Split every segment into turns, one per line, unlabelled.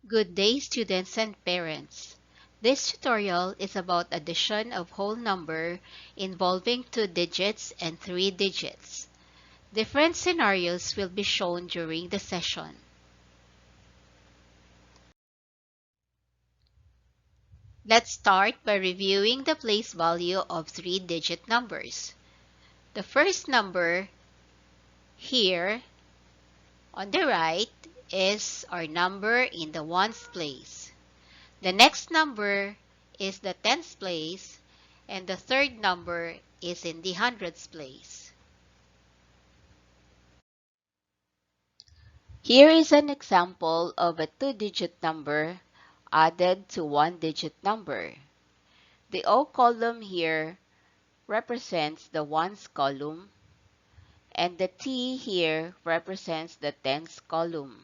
Good day, students and parents. This tutorial is about addition of whole number involving 2 digits and 3 digits. Different scenarios will be shown during the session. Let's start by reviewing the place value of 3-digit numbers. The first number here on the right is our number in the ones place. The next number is the tens place, and the third number is in the hundreds place. Here is an example of a 2-digit number added to 1-digit number. The O column here represents the ones column, and the T here represents the tens column.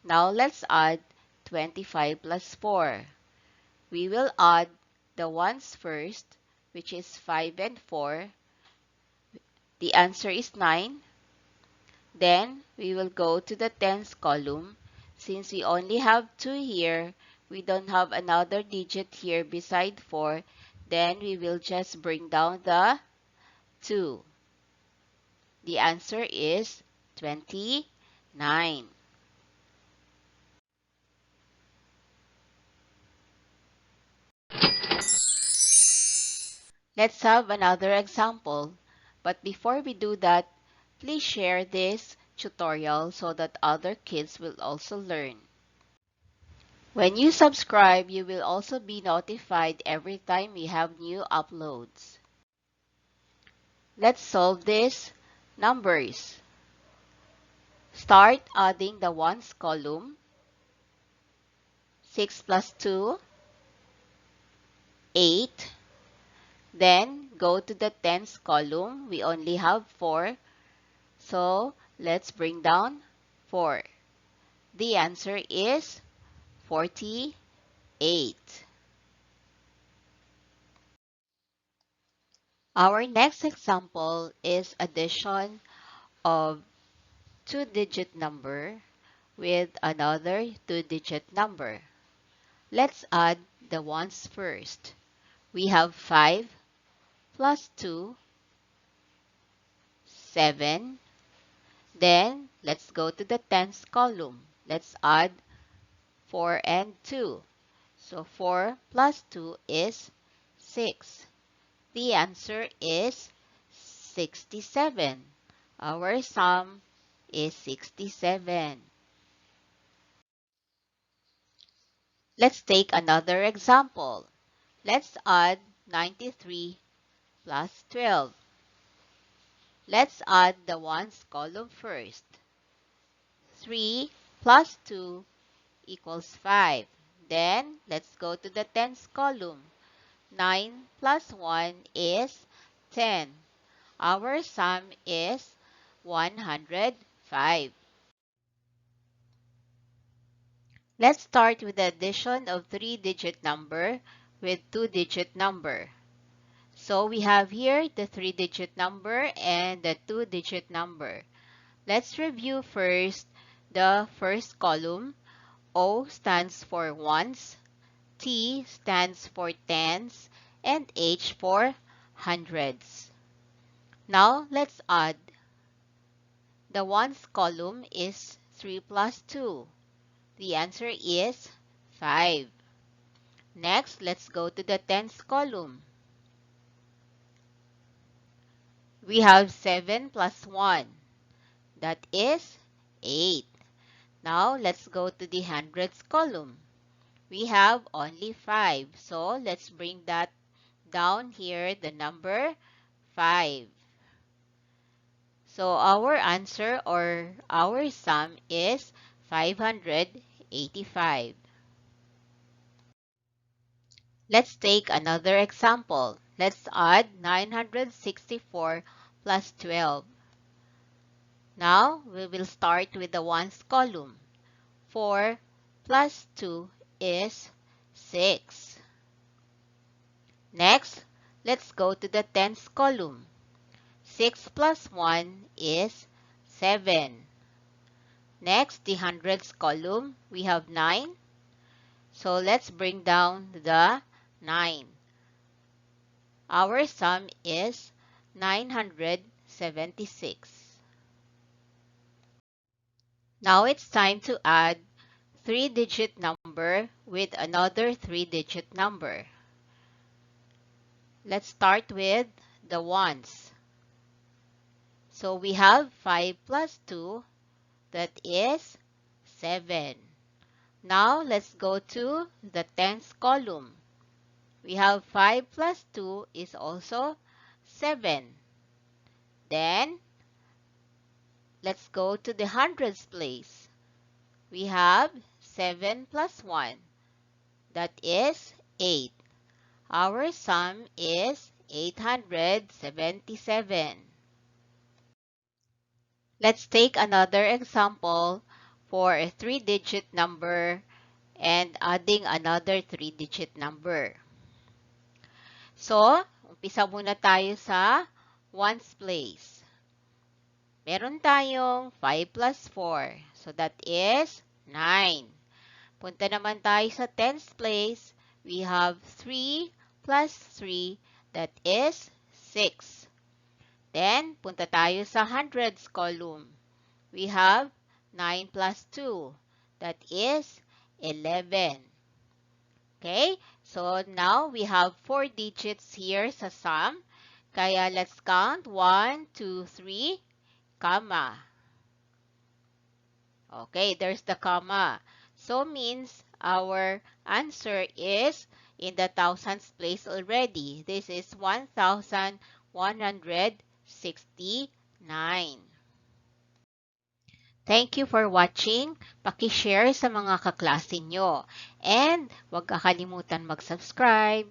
Now let's add 25 plus 4. We will add the ones first, which is 5 and 4. The answer is 9. Then we will go to the tens column. Since we only have 2 here, we don't have another digit here beside 4, then we will just bring down the 2. The answer is 29. Let's have another example. But before we do that, please share this tutorial so that other kids will also learn. When you subscribe, you will also be notified every time we have new uploads. Let's solve these numbers. Start adding the ones column. 6 plus 2, 8. Then go to the tens column. We only have 4. So let's bring down 4. The answer is 48. Our next example is addition of 2-digit number with another 2-digit number. Let's add the ones first. We have 5 plus 2, 7. Then let's go to the tens column. Let's add 4 and 2. So 4 plus 2 is 6. The answer is 67. Our sum is 67. Let's take another example. Let's add 93 plus 12. Let's add the ones column first. 3 plus 2 equals 5. Then, let's go to the tens column. 9 plus 1 is 10. Our sum is 105. Let's start with the addition of 3-digit number with 2-digit number. So we have here the 3-digit number and the 2-digit number. Let's review first the first column. O stands for ones, T stands for tens, and H for hundreds. Now let's add. The ones column is 3 plus 2. The answer is 5. Next, let's go to the tens column. We have 7 plus 1. That is 8. Now, let's go to the hundreds column. We have only 5. So, let's bring that down here, the number 5. So, our answer or our sum is 585. Let's take another example. Let's add 964 plus 12. Now, we will start with the ones column. 4 plus 2 is 6. Next, let's go to the tens column. 6 plus 1 is 7. Next, the hundreds column, we have 9. So let's bring down the 9. Our sum is 976. Now it's time to add 3-digit number with another 3-digit number. Let's start with the ones. So we have 5 plus 2, that is 7. Now let's go to the tens column. We have 5 plus 2 is also 7. Then, let's go to the hundreds place. We have 7 plus 1. That is 8. Our sum is 877. Let's take another example for a 3-digit number and adding another 3-digit number. So, umpisa muna tayo sa ones place. Meron tayong 5 plus 4. So, that is 9. Punta naman tayo sa tens place. We have 3 plus 3. That is 6. Then, punta tayo sa hundreds column. We have 9 plus 2. That is 11. Okay? So, now we have 4 digits here sa sum. Kaya, let's count 1, 2, 3, comma. Okay, there's the comma. So, means our answer is in the thousands place already. This is 1,169. Thank you for watching. Paki-share sa mga kaklase nyo. And huwag kakalimutan mag-subscribe.